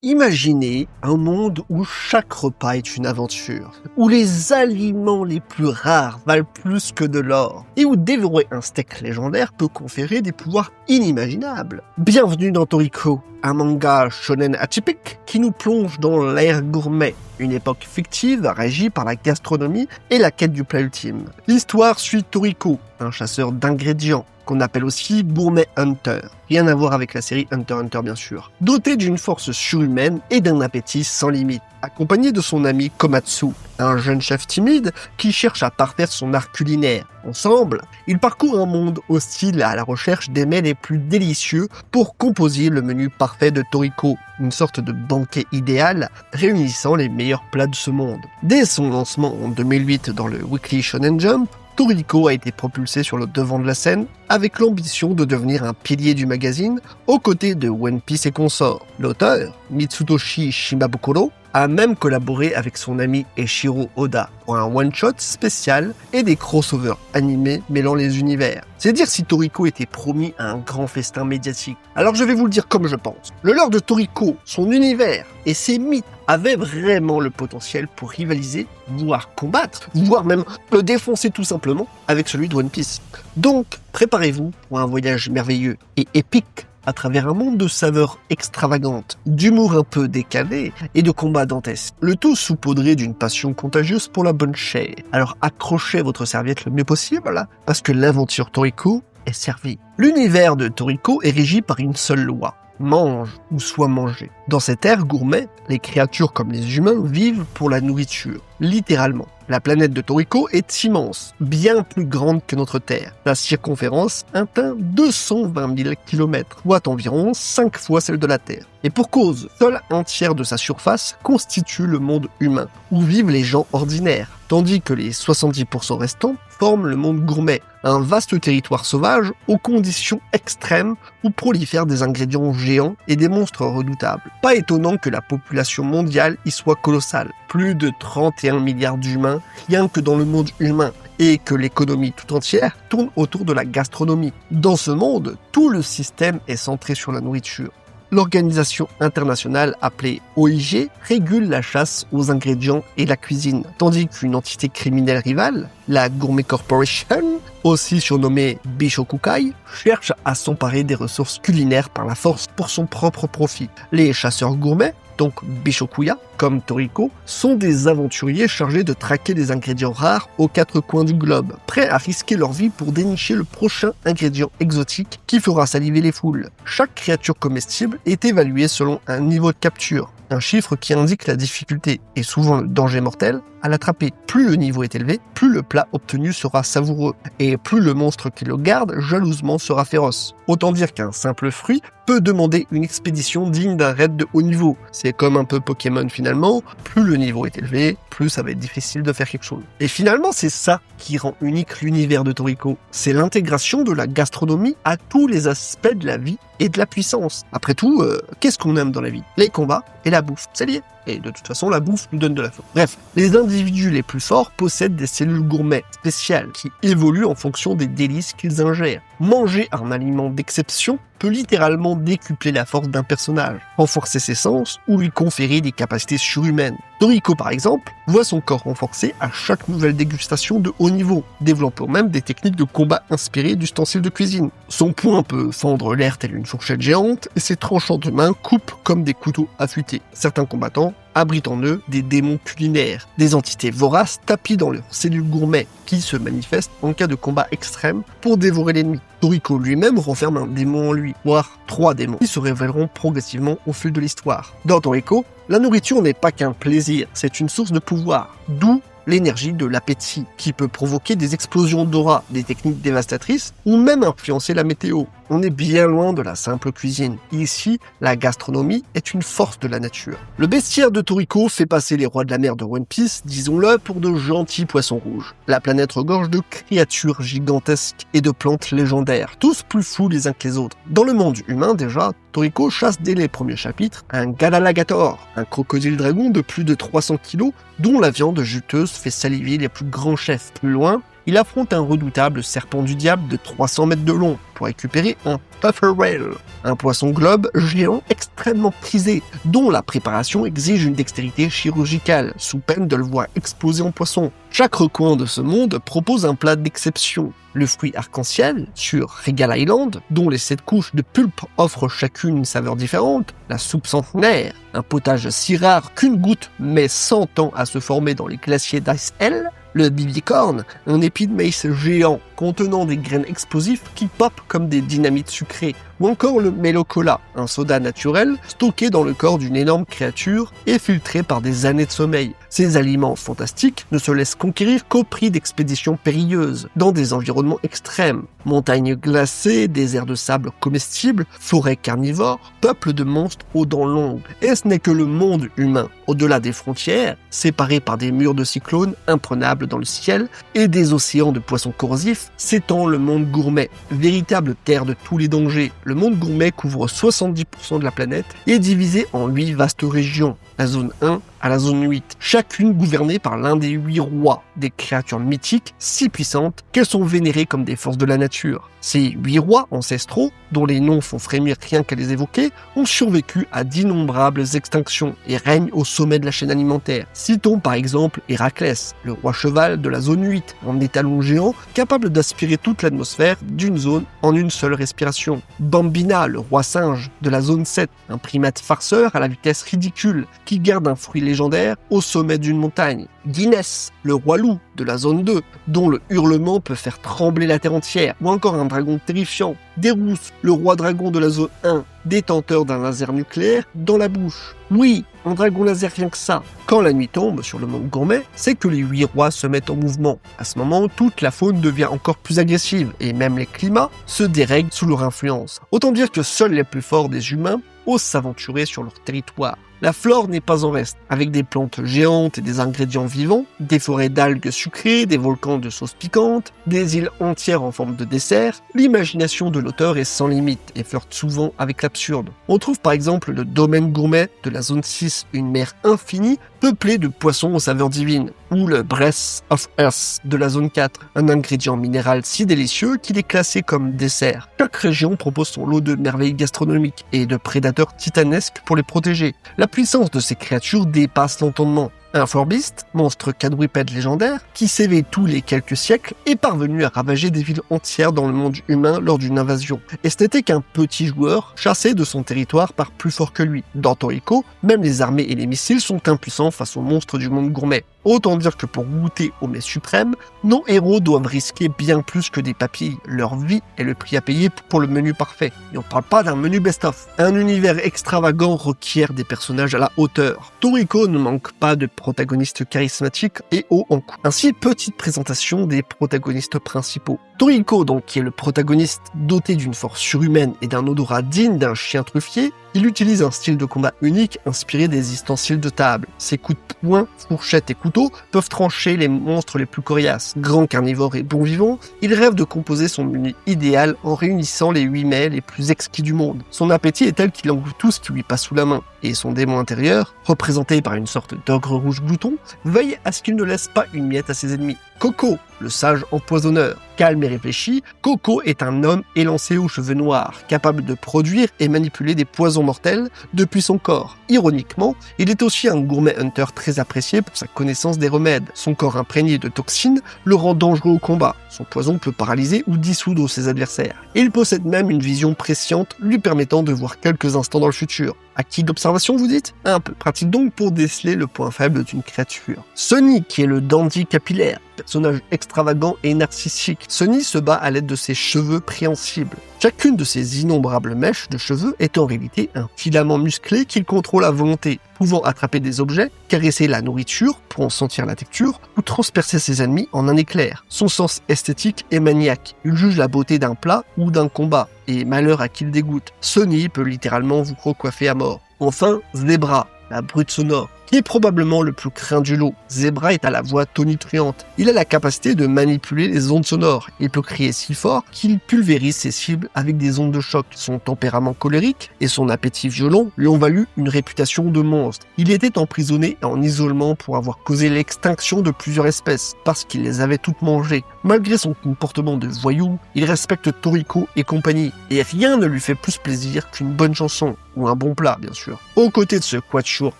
Imaginez un monde où chaque repas est une aventure, où les aliments les plus rares valent plus que de l'or, et où dévorer un steak légendaire peut conférer des pouvoirs inimaginables. Bienvenue dans Toriko, un manga shonen atypique qui nous plonge dans l'ère gourmet, une époque fictive régie par la gastronomie et la quête du plat ultime. L'histoire suit Toriko, un chasseur d'ingrédients, qu'on appelle aussi Gourmet Hunter. Rien à voir avec la série Hunter x Hunter bien sûr. Doté d'une force surhumaine et d'un appétit sans limite, accompagné de son ami Komatsu, un jeune chef timide qui cherche à parfaire son art culinaire. Ensemble, ils parcourent un monde hostile à la recherche des mets les plus délicieux pour composer le menu parfait de Toriko, une sorte de banquet idéal réunissant les meilleurs plats de ce monde. Dès son lancement en 2008 dans le Weekly Shonen Jump, Toriko a été propulsé sur le devant de la scène avec l'ambition de devenir un pilier du magazine aux côtés de One Piece et consorts. L'auteur, Mitsutoshi Shimabukuro, a même collaboré avec son ami Eiichiro Oda pour un one-shot spécial et des crossovers animés mêlant les univers. C'est dire si Toriko était promis à un grand festin médiatique. Alors je vais vous le dire comme je pense. Le lore de Toriko, son univers et ses mythes avaient vraiment le potentiel pour rivaliser, voire combattre, voire même le défoncer tout simplement avec celui de One Piece. Donc, préparez-vous pour un voyage merveilleux et épique à travers un monde de saveurs extravagantes, d'humour un peu décalé et de combats dantesques. Le tout saupoudré d'une passion contagieuse pour la bonne chair. Alors accrochez votre serviette le mieux possible, parce que l'aventure Toriko est servie. L'univers de Toriko est régi par une seule loi. Mange ou sois mangé. Dans cette ère gourmet, les créatures comme les humains vivent pour la nourriture, littéralement. La planète de Toriko est immense, bien plus grande que notre Terre. Sa circonférence atteint 220 000 km, soit environ 5 fois celle de la Terre. Et pour cause, seul un tiers de sa surface constitue le monde humain, où vivent les gens ordinaires, tandis que les 70% restants forment le monde gourmet, un vaste territoire sauvage aux conditions extrêmes où prolifèrent des ingrédients géants et des monstres redoutables. Pas étonnant que la population mondiale y soit colossale, plus de 31 milliards d'humains rien que dans le monde humain, et que l'économie tout entière tourne autour de la gastronomie. Dans ce monde, tout le système est centré sur la nourriture. L'organisation internationale appelée OIG régule la chasse aux ingrédients et la cuisine, tandis qu'une entité criminelle rivale, la Gourmet Corporation, aussi surnommée Bishokukai, cherche à s'emparer des ressources culinaires par la force pour son propre profit. Les chasseurs gourmets, donc Bishokuya, comme Toriko, sont des aventuriers chargés de traquer des ingrédients rares aux quatre coins du globe, prêts à risquer leur vie pour dénicher le prochain ingrédient exotique qui fera saliver les foules. Chaque créature comestible est évaluée selon un niveau de capture, un chiffre qui indique la difficulté et souvent le danger mortel à l'attraper. Plus le niveau est élevé, plus le plat obtenu sera savoureux, et plus le monstre qui le garde jalousement sera féroce. Autant dire qu'un simple fruit peut demander une expédition digne d'un raid de haut niveau. C'est comme un peu Pokémon finalement, plus le niveau est élevé, plus ça va être difficile de faire quelque chose. Et finalement, c'est ça qui rend unique l'univers de Toriko. C'est l'intégration de la gastronomie à tous les aspects de la vie et de la puissance. Après tout, qu'est-ce qu'on aime dans la vie? Les combats et la bouffe, c'est lié. Et de toute façon, la bouffe nous donne de la faim. Bref, les individus les plus forts possèdent des cellules gourmets spéciales qui évoluent en fonction des délices qu'ils ingèrent. Manger un aliment d'exception peut littéralement décupler la force d'un personnage, renforcer ses sens ou lui conférer des capacités surhumaines. Toriko, par exemple, voit son corps renforcé à chaque nouvelle dégustation de haut niveau, développant même des techniques de combat inspirées d'ustensiles de cuisine. Son poing peut fendre l'air tel une fourchette géante, et ses tranchants de main coupent comme des couteaux affûtés. Certains combattants abritent en eux des démons culinaires, des entités voraces tapies dans leurs cellules gourmets, qui se manifestent en cas de combat extrême pour dévorer l'ennemi. Toriko lui-même renferme un démon en lui, voire 3 démons, qui se révéleront progressivement au fil de l'histoire. Dans Toriko, la nourriture n'est pas qu'un plaisir, c'est une source de pouvoir, d'où l'énergie de l'appétit, qui peut provoquer des explosions d'aura, des techniques dévastatrices, ou même influencer la météo. On est bien loin de la simple cuisine. Ici, la gastronomie est une force de la nature. Le bestiaire de Toriko fait passer les rois de la mer de One Piece, disons-le, pour de gentils poissons rouges. La planète regorge de créatures gigantesques et de plantes légendaires, tous plus fous les uns que les autres. Dans le monde humain déjà, Toriko chasse dès les premiers chapitres un Galalagator, un crocodile dragon de plus de 300 kg, dont la viande juteuse fait saliver les plus grands chefs. Plus loin, il affronte un redoutable serpent du diable de 300 mètres de long pour récupérer un puffer whale, un poisson globe géant extrêmement prisé, dont la préparation exige une dextérité chirurgicale, sous peine de le voir exploser en poisson. Chaque recoin de ce monde propose un plat d'exception. Le fruit arc-en-ciel, sur Regal Island, dont les 7 couches de pulpe offrent chacune une saveur différente, la soupe centenaire, un potage si rare qu'une goutte met 100 ans à se former dans les glaciers d'Ice Hell, le bibicorn, un épi de maïs géant contenant des graines explosives qui popent comme des dynamites sucrées, ou encore le Melocola, un soda naturel stocké dans le corps d'une énorme créature et filtré par des années de sommeil. Ces aliments fantastiques ne se laissent conquérir qu'au prix d'expéditions périlleuses, dans des environnements extrêmes. Montagnes glacées, déserts de sable comestibles, forêts carnivores, peuples de monstres aux dents longues. Et ce n'est que le monde humain, au-delà des frontières, séparé par des murs de cyclones imprenables dans le ciel et des océans de poissons corrosifs, s'étend le monde gourmet, véritable terre de tous les dangers. Le monde gourmet couvre 70% de la planète et est divisé en 8 vastes régions, la zone 1 à la zone 8, chacune gouvernée par l'un des 8 rois, des créatures mythiques si puissantes qu'elles sont vénérées comme des forces de la nature. Ces 8 rois ancestraux, dont les noms font frémir rien qu'à les évoquer, ont survécu à d'innombrables extinctions et règnent au sommet de la chaîne alimentaire. Citons par exemple Héraclès, le roi cheval de la zone 8, un étalon géant capable d'aspirer toute l'atmosphère d'une zone en une seule respiration. Bambina, le roi singe de la zone 7, un primate farceur à la vitesse ridicule qui garde un fruit légendaire au sommet d'une montagne. Guinness, le roi loup de la zone 2, dont le hurlement peut faire trembler la terre entière, ou encore un dragon terrifiant. Derousse, le roi dragon de la zone 1, détenteur d'un laser nucléaire dans la bouche. Oui, un dragon laser rien que ça. Quand la nuit tombe sur le monde gourmet, c'est que les 8 rois se mettent en mouvement. À ce moment, toute la faune devient encore plus agressive, et même les climats se dérèglent sous leur influence. Autant dire que seuls les plus forts des humains osent s'aventurer sur leur territoire. La flore n'est pas en reste, avec des plantes géantes et des ingrédients vivants, des forêts d'algues sucrées, des volcans de sauce piquante, des îles entières en forme de dessert. L'imagination de l'auteur est sans limite et flirte souvent avec l'absurde. On trouve par exemple le domaine gourmet de la zone 6, une mer infinie peuplée de poissons aux saveurs divines, ou le Breath of Earth de la zone 4, un ingrédient minéral si délicieux qu'il est classé comme dessert. Chaque région propose son lot de merveilles gastronomiques et de prédateurs titanesques pour les protéger. La puissance de ces créatures dépasse l'entendement. Un Forbist, monstre quadrupède légendaire, qui s'éveille tous les quelques siècles, est parvenu à ravager des villes entières dans le monde humain lors d'une invasion. Et ce n'était qu'un petit joueur chassé de son territoire par plus fort que lui. Dans Toriko, même les armées et les missiles sont impuissants face aux monstres du monde gourmet. Autant dire que pour goûter au mets suprême, nos héros doivent risquer bien plus que des papilles. Leur vie est le prix à payer pour le menu parfait. Et on parle pas d'un menu best-of. Un univers extravagant requiert des personnages à la hauteur. Toriko ne manque pas de protagonistes charismatiques et hauts en coût. Ainsi, petite présentation des protagonistes principaux. Toriko, donc, qui est le protagoniste doté d'une force surhumaine et d'un odorat digne d'un chien truffier, il utilise un style de combat unique inspiré des ustensiles de table. Ses coups de poing, fourchettes et couteaux peuvent trancher les monstres les plus coriaces. Grand carnivore et bon vivant, il rêve de composer son menu idéal en réunissant les 8 mets les plus exquis du monde. Son appétit est tel qu'il engloutit tout ce qui lui passe sous la main. Et son démon intérieur, représenté par une sorte d'ogre rouge glouton, veille à ce qu'il ne laisse pas une miette à ses ennemis. Coco, le sage empoisonneur. Calme et réfléchi, Coco est un homme élancé aux cheveux noirs, capable de produire et manipuler des poisons mortels depuis son corps. Ironiquement, il est aussi un gourmet hunter très apprécié pour sa connaissance des remèdes. Son corps imprégné de toxines le rend dangereux au combat. Son poison peut paralyser ou dissoudre ses adversaires. Et il possède même une vision presciente lui permettant de voir quelques instants dans le futur. Acquis d'observation, vous dites? Un peu pratique donc pour déceler le point faible d'une créature. Sonny, qui est le dandy capillaire, personnage extravagant et narcissique. Sonny se bat à l'aide de ses cheveux préhensibles. Chacune de ces innombrables mèches de cheveux est en réalité un filament musclé qu'il contrôle à volonté, pouvant attraper des objets, caresser la nourriture pour en sentir la texture, ou transpercer ses ennemis en un éclair. Son sens esthétique est maniaque. Il juge la beauté d'un plat ou d'un combat, et malheur à qui le dégoûte. Sonny peut littéralement vous recoiffer à mort. Enfin, Zebra, la brute sonore. qui est probablement le plus craint du lot. Zebra est à la voix tonitruante. Il a la capacité de manipuler les ondes sonores. Il peut crier si fort qu'il pulvérise ses cibles avec des ondes de choc. Son tempérament colérique et son appétit violent lui ont valu une réputation de monstre. Il était emprisonné en isolement pour avoir causé l'extinction de plusieurs espèces, parce qu'il les avait toutes mangées. Malgré son comportement de voyou, il respecte Toriko et compagnie, et rien ne lui fait plus plaisir qu'une bonne chanson, ou un bon plat bien sûr. Aux côtés de ce quatuor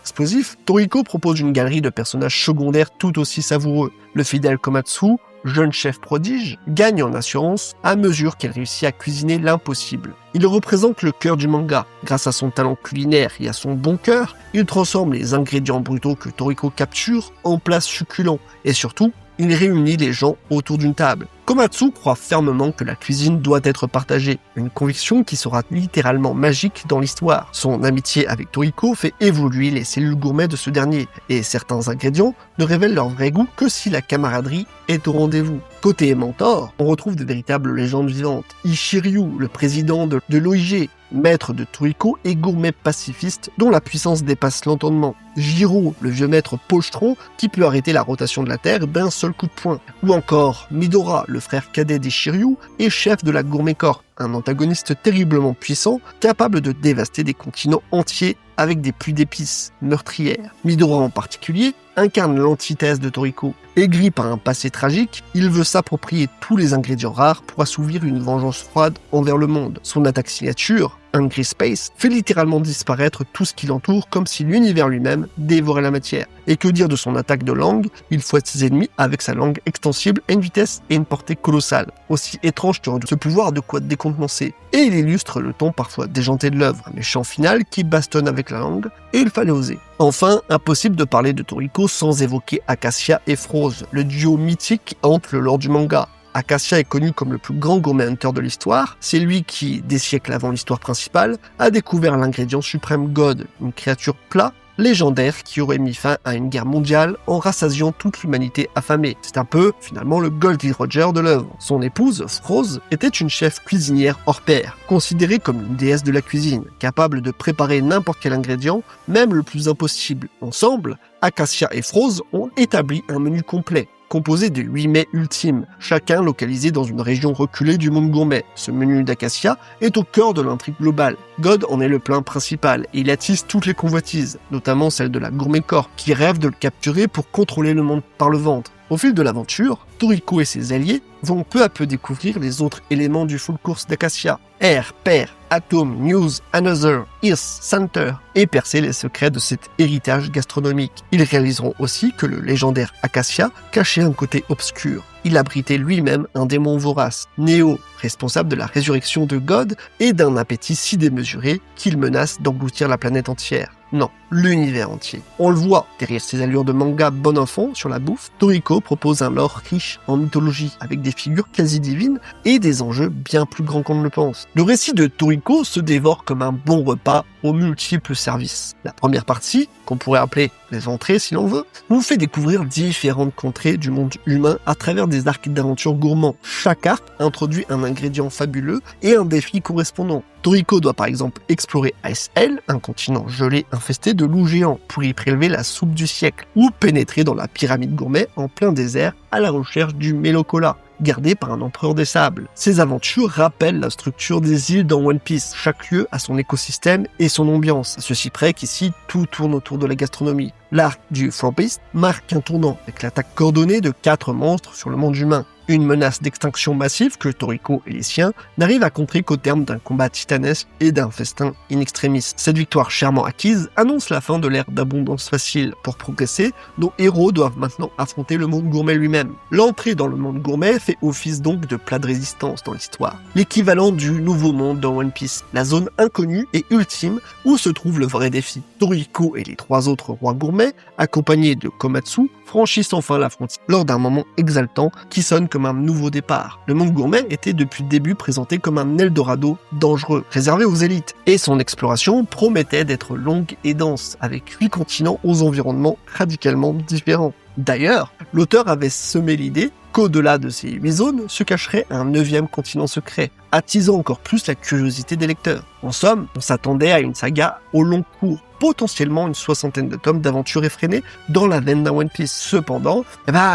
explosif, Toriko propose une galerie de personnages secondaires tout aussi savoureux. Le fidèle Komatsu, jeune chef prodige, gagne en assurance à mesure qu'elle réussit à cuisiner l'impossible. Il représente le cœur du manga. Grâce à son talent culinaire et à son bon cœur, il transforme les ingrédients brutaux que Toriko capture en plats succulents, et surtout, il réunit les gens autour d'une table. Komatsu croit fermement que la cuisine doit être partagée, une conviction qui sera littéralement magique dans l'histoire. Son amitié avec Toriko fait évoluer les cellules gourmets de ce dernier, et certains ingrédients ne révèlent leur vrai goût que si la camaraderie est au rendez-vous. Côté mentor, on retrouve de véritables légendes vivantes. Ishiryu, le président de l'OIG, maître de Toriko et gourmet pacifiste dont la puissance dépasse l'entendement. Jiro, le vieux maître pochetron qui peut arrêter la rotation de la Terre d'un seul coup de poing. Ou encore Midora, le frère cadet d'Ishiryu et chef de la Gourmet Corp, un antagoniste terriblement puissant, capable de dévaster des continents entiers avec des pluies d'épices meurtrières. Midora en particulier incarne l'antithèse de Toriko. Aigri par un passé tragique, il veut s'approprier tous les ingrédients rares pour assouvir une vengeance froide envers le monde. Son attaque signature, Hungry Space, fait littéralement disparaître tout ce qui l'entoure comme si l'univers lui-même dévorait la matière. Et que dire de son attaque de langue? Il fouette ses ennemis avec sa langue extensible à une vitesse et une portée colossale. Aussi étrange que ce pouvoir de quoi décontenancer. Et il illustre le ton parfois déjanté de l'œuvre, un méchant final qui bastonne avec la langue, et il fallait oser. Enfin, impossible de parler de Toriko sans évoquer Acacia et Froze, le duo mythique entre le lore du manga. Acacia est connu comme le plus grand gourmet hunter de l'histoire. C'est lui qui, des siècles avant l'histoire principale, a découvert l'ingrédient suprême God, une créature plat, légendaire qui aurait mis fin à une guerre mondiale en rassasiant toute l'humanité affamée. C'est un peu, finalement, le Goldie Roger de l'œuvre. Son épouse, Froze, était une chef cuisinière hors pair, considérée comme une déesse de la cuisine, capable de préparer n'importe quel ingrédient, même le plus impossible. Ensemble, Acacia et Froze ont établi un menu complet, composé de 8 mets ultimes, chacun localisé dans une région reculée du monde gourmet. Ce menu d'Acacia est au cœur de l'intrigue globale. God en est le plat principal et il attise toutes les convoitises, notamment celle de la Gourmet Corp, qui rêve de le capturer pour contrôler le monde par le ventre. Au fil de l'aventure, Toriko et ses alliés vont peu à peu découvrir les autres éléments du full course d'Acacia. Air, Pair, Atom, News, Another, Earth, Center, et percer les secrets de cet héritage gastronomique. Ils réaliseront aussi que le légendaire Acacia cachait un côté obscur. Il abritait lui-même un démon vorace, Neo, responsable de la résurrection de God et d'un appétit si démesuré qu'il menace d'engloutir la planète entière. Non, l'univers entier. On le voit, derrière ses allures de manga bon enfant sur la bouffe, Toriko propose un lore riche en mythologie, avec des figures quasi divines et des enjeux bien plus grands qu'on ne le pense. Le récit de Toriko se dévore comme un bon repas aux multiples services. La première partie, qu'on pourrait appeler les entrées si l'on veut, nous fait découvrir différentes contrées du monde humain à travers des arcs d'aventure gourmands. Chaque arc introduit un ingrédient fabuleux et un défi correspondant. Toriko doit par exemple explorer Ice-Hell, un continent gelé infesté de loups géants, pour y prélever la soupe du siècle, ou pénétrer dans la pyramide gourmet en plein désert à la recherche du Melocola, gardé par un empereur des sables. Ces aventures rappellent la structure des îles dans One Piece. Chaque lieu a son écosystème et son ambiance, à ceci près qu'ici tout tourne autour de la gastronomie. L'arc du Four Beasts marque un tournant, avec l'attaque coordonnée de 4 monstres sur le monde humain. Une menace d'extinction massive que Toriko et les siens n'arrivent à contrer qu'au terme d'un combat titanesque et d'un festin in extremis. Cette victoire chèrement acquise annonce la fin de l'ère d'abondance facile. Pour progresser, nos héros doivent maintenant affronter le monde gourmet lui-même. L'entrée dans le monde gourmet fait office donc de plat de résistance dans l'histoire. L'équivalent du nouveau monde dans One Piece, la zone inconnue et ultime où se trouve le vrai défi. Toriko et les 3 autres rois gourmets, accompagnés de Komatsu, franchissent enfin la frontière lors d'un moment exaltant qui sonne comme un nouveau départ. Le monde gourmet était depuis le début présenté comme un Eldorado dangereux, réservé aux élites, et son exploration promettait d'être longue et dense, avec 8 continents aux environnements radicalement différents. D'ailleurs, l'auteur avait semé l'idée qu'au-delà de ces 8 zones se cacherait un 9e continent secret, attisant encore plus la curiosité des lecteurs. En somme, on s'attendait à une saga au long cours, potentiellement une 60aine de tomes d'aventures effrénées dans la veine d'un One Piece. Cependant,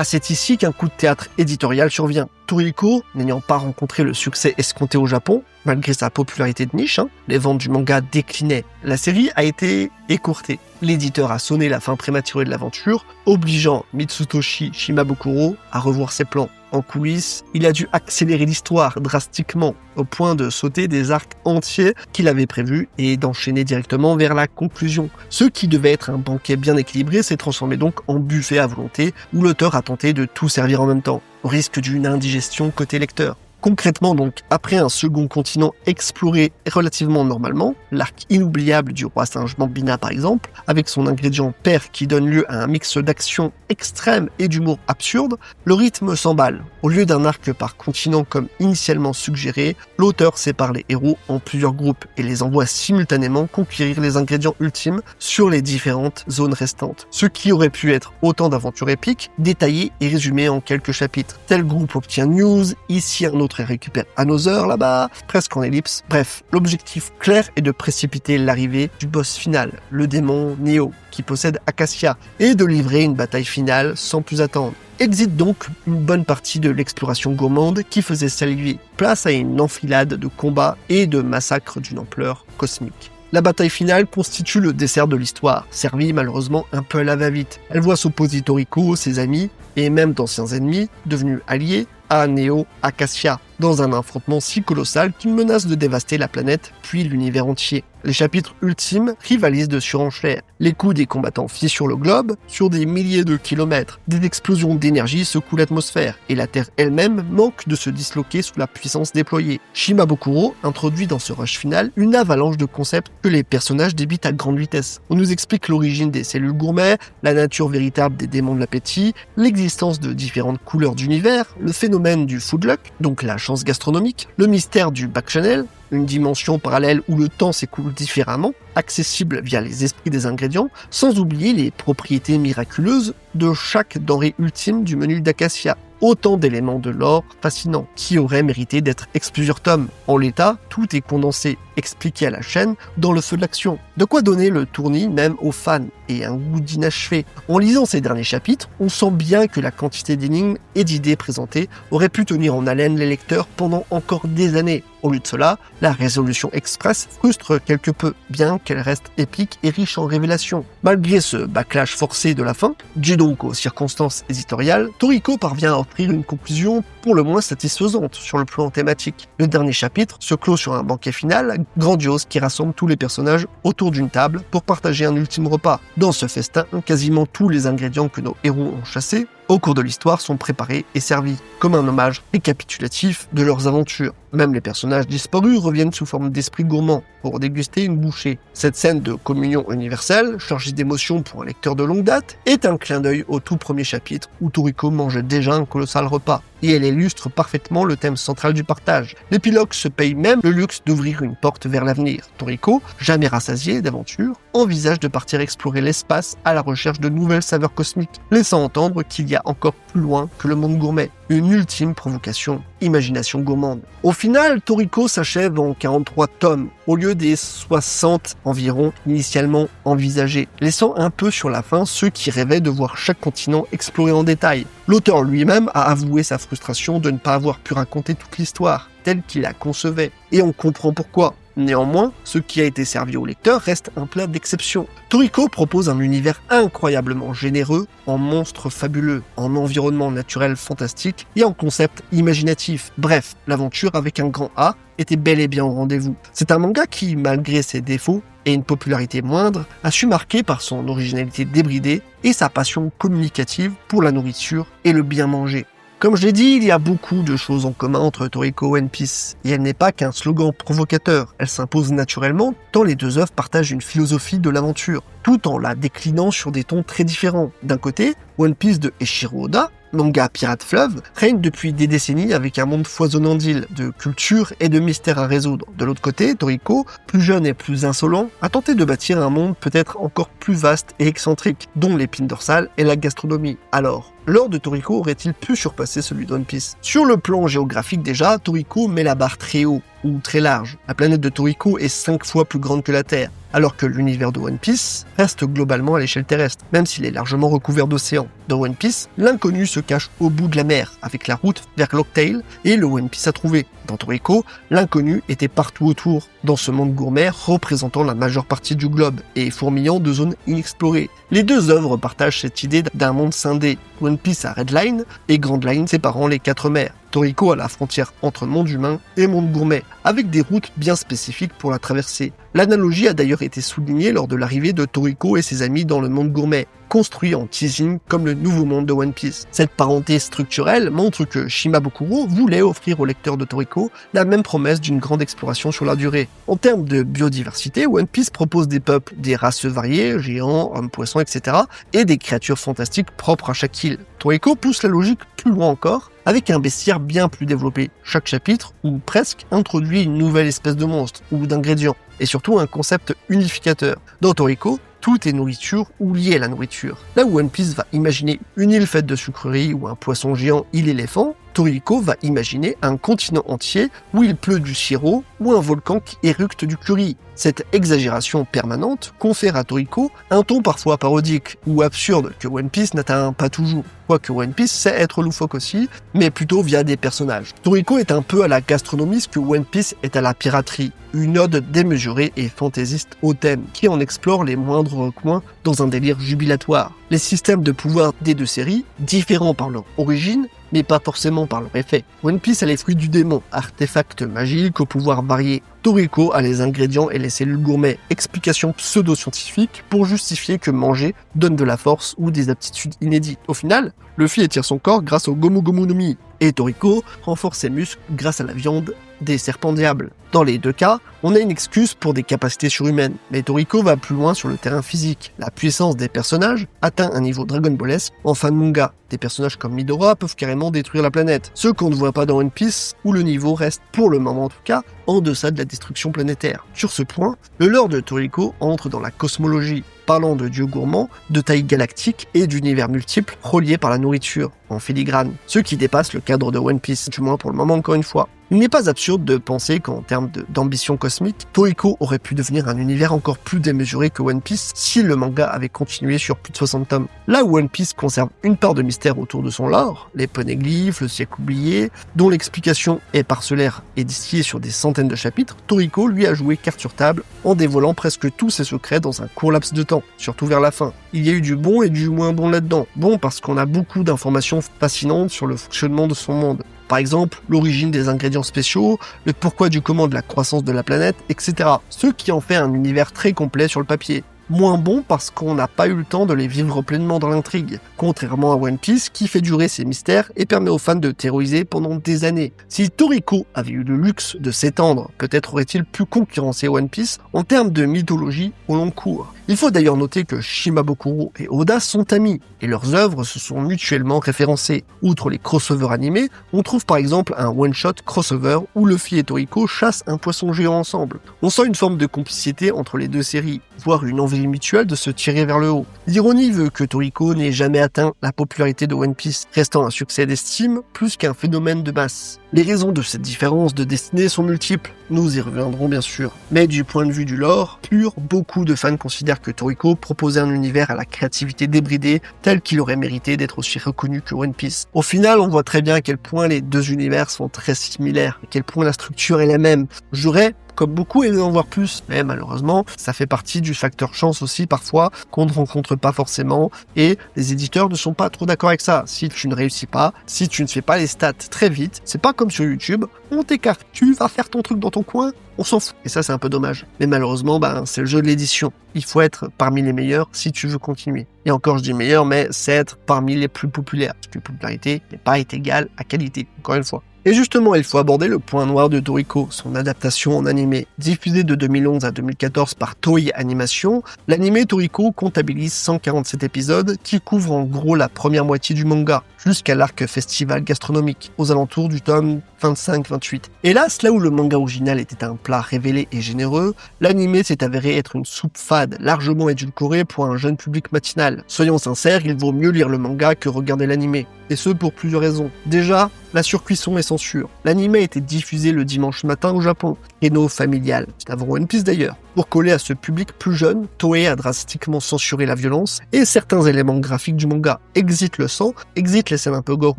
c'est ici qu'un coup de théâtre éditorial survient. Toriko, n'ayant pas rencontré le succès escompté au Japon, malgré sa popularité de niche, les ventes du manga déclinaient. La série a été écourtée. L'éditeur a sonné la fin prématurée de l'aventure, obligeant Mitsutoshi Shimabukuro à revoir ses plans. En coulisses, il a dû accélérer l'histoire drastiquement, au point de sauter des arcs entiers qu'il avait prévus et d'enchaîner directement vers la conclusion. Ce qui devait être un banquet bien équilibré s'est transformé donc en buffet à volonté, où l'auteur a tenté de tout servir en même temps, au risque d'une indigestion côté lecteur. Concrètement donc, après un second continent exploré relativement normalement, l'arc inoubliable du roi singe Bambina par exemple, avec son ingrédient père qui donne lieu à un mix d'action extrême et d'humour absurde, le rythme s'emballe. Au lieu d'un arc par continent comme initialement suggéré, l'auteur sépare les héros en plusieurs groupes et les envoie simultanément conquérir les ingrédients ultimes sur les différentes zones restantes. Ce qui aurait pu être autant d'aventures épiques, détaillées et résumées en quelques chapitres. Tel groupe obtient news, ici un autre et récupère Another là-bas, presque en ellipse. Bref, l'objectif clair est de précipiter l'arrivée du boss final, le démon Neo, qui possède Acacia, et de livrer une bataille finale sans plus attendre. Exit donc une bonne partie de l'exploration gourmande qui faisait saluer. Place à une enfilade de combats et de massacres d'une ampleur cosmique. La bataille finale constitue le dessert de l'histoire, servi malheureusement un peu à la va-vite. Elle voit s'opposer Toriko, ses amis, et même d'anciens ennemis, devenus alliés, à Neo Acacia, dans un affrontement si colossal qu'il menace de dévaster la planète, puis l'univers entier. Les chapitres ultimes rivalisent de surenchère. Les coups des combattants fissurent le globe sur des milliers de kilomètres. Des explosions d'énergie secouent l'atmosphère, et la Terre elle-même manque de se disloquer sous la puissance déployée. Shimabukuro introduit dans ce rush final une avalanche de concepts que les personnages débitent à grande vitesse. On nous explique l'origine des cellules gourmets, la nature véritable des démons de l'appétit, l'existence de différentes couleurs d'univers, le phénomène du food luck, donc la chance gastronomique, le mystère du back channel, une dimension parallèle où le temps s'écoule différemment, accessible via les esprits des ingrédients, sans oublier les propriétés miraculeuses de chaque denrée ultime du menu d'Acacia. Autant d'éléments de lore fascinants, qui auraient mérité d'être plusieurs tomes. En l'état, tout est condensé, expliqué à la chaîne, dans le feu de l'action. De quoi donner le tournis même aux fans, et un goût d'inachevé. En lisant ces derniers chapitres, on sent bien que la quantité d'énigmes et d'idées présentées aurait pu tenir en haleine les lecteurs pendant encore des années. Au lieu de cela, la résolution express frustre quelque peu, bien qu'elle reste épique et riche en révélations. Malgré ce backlash forcé de la fin, dû donc aux circonstances éditoriales, Toriko parvient à offrir une conclusion pour le moins satisfaisante sur le plan thématique. Le dernier chapitre se clôt sur un banquet final grandiose qui rassemble tous les personnages autour d'une table pour partager un ultime repas. Dans ce festin, quasiment tous les ingrédients que nos héros ont chassés au cours de l'histoire sont préparés et servis, comme un hommage récapitulatif de leurs aventures. Même les personnages disparus reviennent sous forme d'esprits gourmands pour déguster une bouchée. Cette scène de communion universelle, chargée d'émotions pour un lecteur de longue date, est un clin d'œil au tout premier chapitre où Toriko mange déjà un colossal repas. Et elle illustre parfaitement le thème central du partage. L'épilogue se paye même le luxe d'ouvrir une porte vers l'avenir. Toriko, jamais rassasié d'aventure, envisage de partir explorer l'espace à la recherche de nouvelles saveurs cosmiques, laissant entendre qu'il y a encore plus loin que le monde gourmet. Une ultime provocation, imagination gourmande. Au final, Toriko s'achève en 43 tomes, au lieu des 60 environ initialement envisagés, laissant un peu sur la fin ceux qui rêvaient de voir chaque continent exploré en détail. L'auteur lui-même a avoué sa frustration de ne pas avoir pu raconter toute l'histoire, telle qu'il la concevait, et on comprend pourquoi. Néanmoins, ce qui a été servi au lecteur reste un plat d'exception. Toriko propose un univers incroyablement généreux, en monstres fabuleux, en environnement naturel fantastique et en concept imaginatif. Bref, l'aventure avec un grand A était bel et bien au rendez-vous. C'est un manga qui, malgré ses défauts et une popularité moindre, a su marquer par son originalité débridée et sa passion communicative pour la nourriture et le bien manger. Comme je l'ai dit, il y a beaucoup de choses en commun entre Toriko et One Piece, et elle n'est pas qu'un slogan provocateur, elle s'impose naturellement tant les deux œuvres partagent une philosophie de l'aventure, tout en la déclinant sur des tons très différents. D'un côté, One Piece de Eiichiro Oda manga pirate fleuve, règne depuis des décennies avec un monde foisonnant d'îles, de cultures et de mystères à résoudre. De l'autre côté, Toriko, plus jeune et plus insolent, a tenté de bâtir un monde peut-être encore plus vaste et excentrique, dont l'épine dorsale et la gastronomie. Alors, l'or de Toriko aurait-il pu surpasser celui de One Piece? Sur le plan géographique déjà, Toriko met la barre très haut, ou très large. La planète de Toriko est 5 fois plus grande que la Terre, alors que l'univers de One Piece reste globalement à l'échelle terrestre, même s'il est largement recouvert d'océans. Dans One Piece, l'inconnu se cache au bout de la mer, avec la route vers Locktail et le One Piece à trouver. Dans Toriko, l'inconnu était partout autour, dans ce monde gourmet représentant la majeure partie du globe et fourmillant de zones inexplorées. Les deux œuvres partagent cette idée d'un monde scindé, One Piece à Red Line et Grand Line séparant les 4 mers. Toriko à la frontière entre monde humain et monde gourmet, avec des routes bien spécifiques pour la traverser. L'analogie a d'ailleurs été soulignée lors de l'arrivée de Toriko et ses amis dans le monde gourmet, construit en teasing comme le nouveau monde de One Piece. Cette parenté structurelle montre que Shimabukuro voulait offrir aux lecteurs de Toriko la même promesse d'une grande exploration sur la durée. En termes de biodiversité, One Piece propose des peuples, des races variées, géants, hommes, poissons, etc., et des créatures fantastiques propres à chaque île. Toriko pousse la logique plus loin encore, avec un bestiaire bien plus développé. Chaque chapitre, ou presque, introduit une nouvelle espèce de monstre, ou d'ingrédient, et surtout un concept unificateur. Dans Toriko, tout est nourriture ou lié à la nourriture. Là où One Piece va imaginer une île faite de sucreries ou un poisson géant île éléphant, Toriko va imaginer un continent entier où il pleut du sirop ou un volcan qui éructe du curry. Cette exagération permanente confère à Toriko un ton parfois parodique ou absurde que One Piece n'atteint pas toujours. Quoique One Piece sait être loufoque aussi, mais plutôt via des personnages. Toriko est un peu à la gastronomie ce que One Piece est à la piraterie, une ode démesurée et fantaisiste au thème, qui en explore les moindres recoins dans un délire jubilatoire. Les systèmes de pouvoir des deux séries, différents par leur origine, mais pas forcément par leur effet. One Piece a les fruits du démon, artefacts magiques aux pouvoirs variés. Toriko a les ingrédients et les cellules gourmets, explications pseudo-scientifiques pour justifier que manger donne de la force ou des aptitudes inédites. Au final, Luffy étire son corps grâce au Gomu Gomu no Mi, et Toriko renforce ses muscles grâce à la viande des serpents diables. Dans les deux cas, on a une excuse pour des capacités surhumaines, mais Toriko va plus loin sur le terrain physique. La puissance des personnages atteint un niveau Dragon Ballesque en fin de manga. Des personnages comme Midora peuvent carrément détruire la planète, ce qu'on ne voit pas dans One Piece, où le niveau reste, pour le moment en tout cas, en deçà de la destruction planétaire. Sur ce point, le lore de Toriko entre dans la cosmologie, parlant de dieux gourmands, de taille galactique et d'univers multiples reliés par la nourriture, en filigrane, ce qui dépasse le cadre de One Piece, du moins pour le moment encore une fois. Il n'est pas absurde de penser qu'en termes d'ambition cosmique, Toriko aurait pu devenir un univers encore plus démesuré que One Piece si le manga avait continué sur plus de 60 tomes. Là où One Piece conserve une part de mystère autour de son lore, les poneglyphes, le siècle oublié, dont l'explication est parcellaire et distillée sur des centaines de chapitres, Toriko lui a joué carte sur table en dévoilant presque tous ses secrets dans un court laps de temps, surtout vers la fin. Il y a eu du bon et du moins bon là-dedans. Bon parce qu'on a beaucoup d'informations fascinantes sur le fonctionnement de son monde. Par exemple, l'origine des ingrédients spéciaux, le pourquoi du comment de la croissance de la planète, etc. Ce qui en fait un univers très complet sur le papier. Moins bon parce qu'on n'a pas eu le temps de les vivre pleinement dans l'intrigue, contrairement à One Piece qui fait durer ses mystères et permet aux fans de terroriser pendant des années. Si Toriko avait eu le luxe de s'étendre, peut-être aurait-il pu concurrencer One Piece en termes de mythologie au long cours. Il faut d'ailleurs noter que Shimabukuro et Oda sont amis, et leurs œuvres se sont mutuellement référencées. Outre les crossovers animés, on trouve par exemple un one-shot crossover où Luffy et Toriko chassent un poisson géant ensemble. On sent une forme de complicité entre les deux séries, voire une envie mutuelle de se tirer vers le haut. L'ironie veut que Toriko n'ait jamais atteint la popularité de One Piece, restant un succès d'estime plus qu'un phénomène de masse. Les raisons de cette différence de destinée sont multiples, nous y reviendrons bien sûr. Mais du point de vue du lore pur, beaucoup de fans considèrent que Toriko proposait un univers à la créativité débridée, tel qu'il aurait mérité d'être aussi reconnu que One Piece. Au final, on voit très bien à quel point les deux univers sont très similaires, à quel point la structure est la même. J'aurais comme beaucoup aimé en voir plus, mais malheureusement, ça fait partie du facteur chance aussi parfois, qu'on ne rencontre pas forcément, et les éditeurs ne sont pas trop d'accord avec ça. Si tu ne réussis pas, si tu ne fais pas les stats très vite, c'est pas comme sur YouTube, on t'écarte, tu vas faire ton truc dans ton coin, on s'en fout. Et ça, c'est un peu dommage. Mais malheureusement, c'est le jeu de l'édition. Il faut être parmi les meilleurs si tu veux continuer. Et encore, je dis meilleur, mais c'est être parmi les plus populaires. Parce que popularité n'est pas égale à qualité, encore une fois. Et justement, il faut aborder le point noir de Toriko, son adaptation en animé. Diffusé de 2011 à 2014 par Toei Animation, l'animé Toriko comptabilise 147 épisodes qui couvrent en gros la première moitié du manga, jusqu'à l'arc festival gastronomique, aux alentours du tome 25-28. Hélas, là où le manga original était un plat révélé et généreux, l'animé s'est avéré être une soupe fade, largement édulcorée pour un jeune public matinal. Soyons sincères, il vaut mieux lire le manga que regarder l'animé, et ce pour plusieurs raisons. Déjà, la surcuisson et censure. L'anime a été diffusé le dimanche matin au Japon, créneau familial, c'est avant One Piece d'ailleurs. Pour coller à ce public plus jeune, Toei a drastiquement censuré la violence et certains éléments graphiques du manga. Exit le sang, exit les scènes un peu gore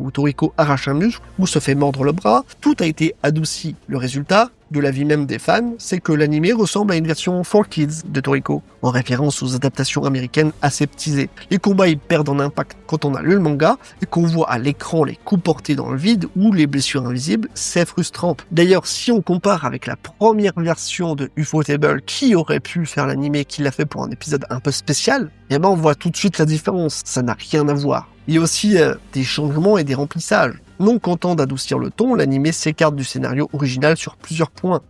où Toriko arrache un muscle ou se fait mordre le bras, tout a été adouci. Le résultat, de l'avis même des fans, c'est que l'anime ressemble à une version for kids de Toriko, en référence aux adaptations américaines aseptisées. Les combats y perdent en impact quand on a lu le manga et qu'on voit à l'écran les coups portés dans le vide ou les blessures invisibles, c'est frustrant. D'ailleurs, si on compare avec la première version de Ufotable qui aurait pu faire l'anime qu'il a fait pour un épisode un peu spécial, eh ben on voit tout de suite la différence, ça n'a rien à voir. Il y a aussi des changements et des remplissages. Non content d'adoucir le ton, l'anime s'écarte du scénario original sur plusieurs points.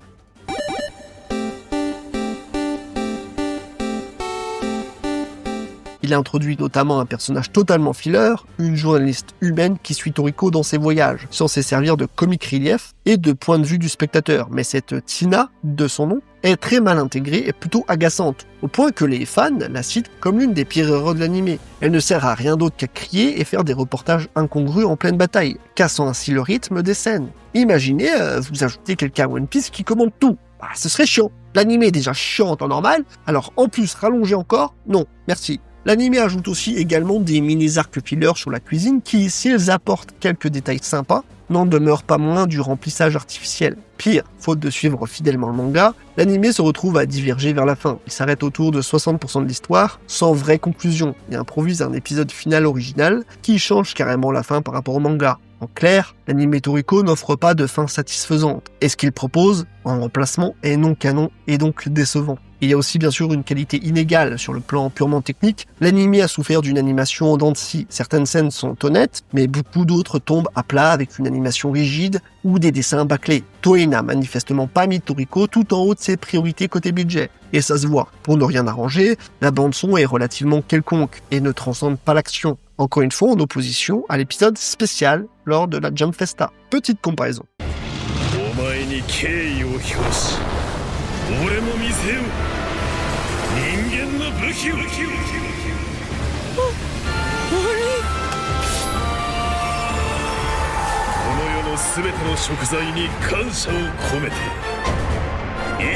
Il introduit notamment un personnage totalement filler, une journaliste humaine qui suit Toriko dans ses voyages, censée servir de comic relief et de point de vue du spectateur. Mais cette Tina, de son nom, est très mal intégrée et plutôt agaçante, au point que les fans la citent comme l'une des pires erreurs de l'anime. Elle ne sert à rien d'autre qu'à crier et faire des reportages incongrus en pleine bataille, cassant ainsi le rythme des scènes. Imaginez, vous ajoutez quelqu'un à One Piece qui commande tout. Bah, ce serait chiant. L'anime est déjà chiant en temps normal, alors en plus rallonger encore, non, merci. L'anime ajoute aussi également des mini-arcs fillers sur la cuisine qui, s'ils apportent quelques détails sympas, n'en demeurent pas moins du remplissage artificiel. Pire, faute de suivre fidèlement le manga, l'anime se retrouve à diverger vers la fin. Il s'arrête autour de 60% de l'histoire, sans vraie conclusion, et improvise un épisode final original qui change carrément la fin par rapport au manga. En clair, l'anime Toriko n'offre pas de fin satisfaisante, et ce qu'il propose, en remplacement, est non canon et donc décevant. Il y a aussi bien sûr une qualité inégale sur le plan purement technique. L'anime a souffert d'une animation en dents de scie. Certaines scènes sont honnêtes, mais beaucoup d'autres tombent à plat avec une animation rigide ou des dessins bâclés. Toei n'a manifestement pas mis Toriko tout en haut de ses priorités côté budget. Et ça se voit. Pour ne rien arranger, la bande-son est relativement quelconque et ne transcende pas l'action. Encore une fois en opposition à l'épisode spécial lors de la Jump Festa. Petite comparaison. すべての食材に感謝を込めて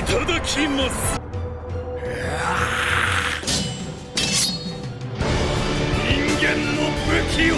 いただきます。人間の武器を。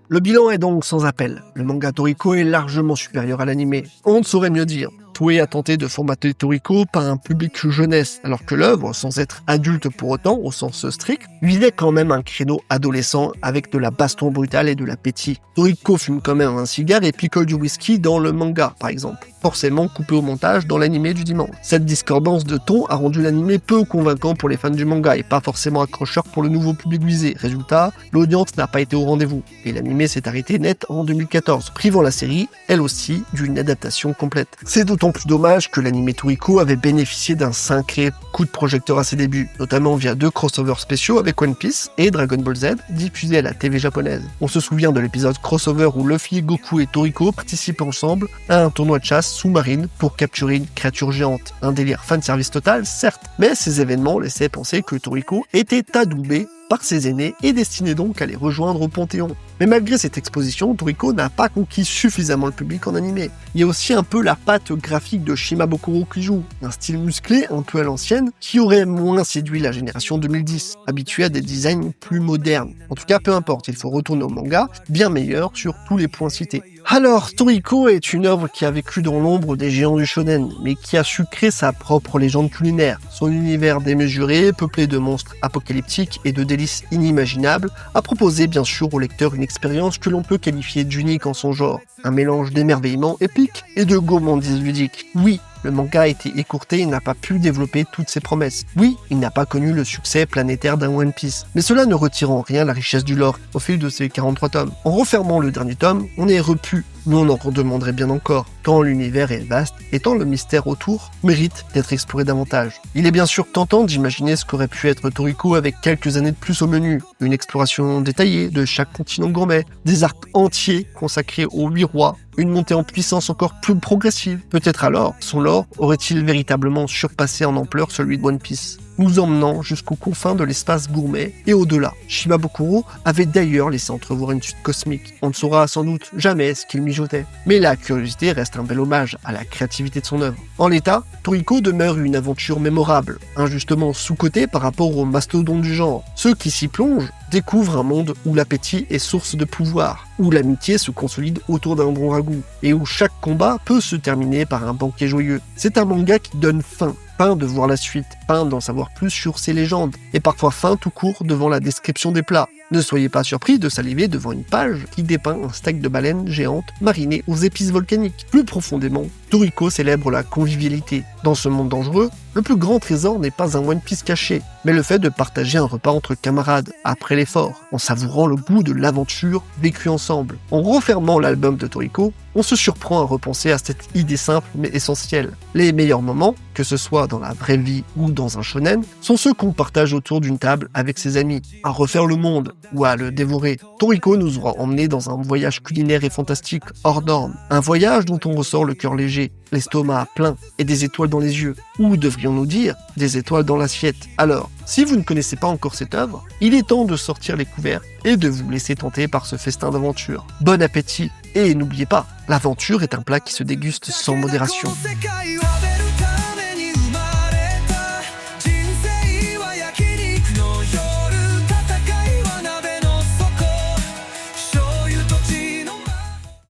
Le bilan est donc sans appel. Le manga Toriko est largement supérieur à l'anime. On ne saurait mieux dire. Toei a tenté de formater Toriko par un public jeunesse, alors que l'œuvre, sans être adulte pour autant, au sens strict, visait quand même un créneau adolescent avec de la baston brutale et de l'appétit. Toriko fume quand même un cigare et picole du whisky dans le manga, par exemple, forcément coupé au montage dans l'anime du dimanche. Cette discordance de ton a rendu l'anime peu convaincant pour les fans du manga et pas forcément accrocheur pour le nouveau public visé. Résultat, l'audience n'a pas été au rendez-vous, et l'anime s'est arrêté net en 2014, privant la série, elle aussi, d'une adaptation complète. C'est d'autant plus dommage que l'anime Toriko avait bénéficié d'un sacré coup de projecteur à ses débuts, notamment via 2 crossovers spéciaux avec One Piece et Dragon Ball Z, diffusés à la TV japonaise. On se souvient de l'épisode crossover où Luffy, Goku et Toriko participent ensemble à un tournoi de chasse sous-marine pour capturer une créature géante. Un délire fanservice total, certes, mais ces événements laissaient penser que Toriko était adoubé par ses aînés et destiné donc à les rejoindre au Panthéon. Mais malgré cette exposition, Toriko n'a pas conquis suffisamment le public en animé. Il y a aussi un peu la patte graphique de Shimabukuro qui joue, un style musclé un peu à l'ancienne, qui aurait moins séduit la génération 2010, habituée à des designs plus modernes. En tout cas, peu importe, il faut retourner au manga, bien meilleur sur tous les points cités. Alors, Toriko est une œuvre qui a vécu dans l'ombre des géants du shonen, mais qui a su créer sa propre légende culinaire. Son univers démesuré, peuplé de monstres apocalyptiques et de délices inimaginables, a proposé bien sûr au lecteur une expérience que l'on peut qualifier d'unique en son genre. Un mélange d'émerveillement épique et de gourmandise ludique. Oui, le manga a été écourté et n'a pas pu développer toutes ses promesses. Oui, il n'a pas connu le succès planétaire d'un One Piece, mais cela ne retire en rien la richesse du lore au fil de ses 43 tomes. En refermant le dernier tome, on est repu, mais on en redemanderait bien encore, tant l'univers est vaste et tant le mystère autour mérite d'être exploré davantage. Il est bien sûr tentant d'imaginer ce qu'aurait pu être Toriko avec quelques années de plus au menu, une exploration détaillée de chaque continent gourmet, des arcs entiers consacrés aux 8 rois, une montée en puissance encore plus progressive. Peut-être alors, son lore aurait-il véritablement surpassé en ampleur celui de One Piece, nous emmenant jusqu'aux confins de l'espace gourmet et au-delà. Shimabukuro avait d'ailleurs laissé entrevoir une suite cosmique. On ne saura sans doute jamais ce qu'il mijotait. Mais la curiosité reste un bel hommage à la créativité de son œuvre. En l'état, Toriko demeure une aventure mémorable, injustement sous-cotée par rapport aux mastodontes du genre. Ceux qui s'y plongent découvrent un monde où l'appétit est source de pouvoir, où l'amitié se consolide autour d'un bon ragoût, et où chaque combat peut se terminer par un banquet joyeux. C'est un manga qui donne faim de voir la suite, faim d'en savoir plus sur ces légendes, et parfois faim tout court devant la description des plats. Ne soyez pas surpris de saliver devant une page qui dépeint un steak de baleine géante mariné aux épices volcaniques. Plus profondément, Toriko célèbre la convivialité. Dans ce monde dangereux, le plus grand trésor n'est pas un One Piece caché, mais le fait de partager un repas entre camarades, après l'effort, en savourant le goût de l'aventure vécue ensemble. En refermant l'album de Toriko, on se surprend à repenser à cette idée simple mais essentielle. Les meilleurs moments, que ce soit dans la vraie vie ou dans un shonen, sont ceux qu'on partage autour d'une table avec ses amis, à refaire le monde ou à le dévorer. Toriko nous aura emmenés dans un voyage culinaire et fantastique hors norme, un voyage dont on ressort le cœur léger, l'estomac plein et des étoiles dans les yeux, ou devrions-nous dire, des étoiles dans l'assiette. Alors, si vous ne connaissez pas encore cette œuvre, il est temps de sortir les couverts et de vous laisser tenter par ce festin d'aventure. Bon appétit, et n'oubliez pas, l'aventure est un plat qui se déguste sans modération.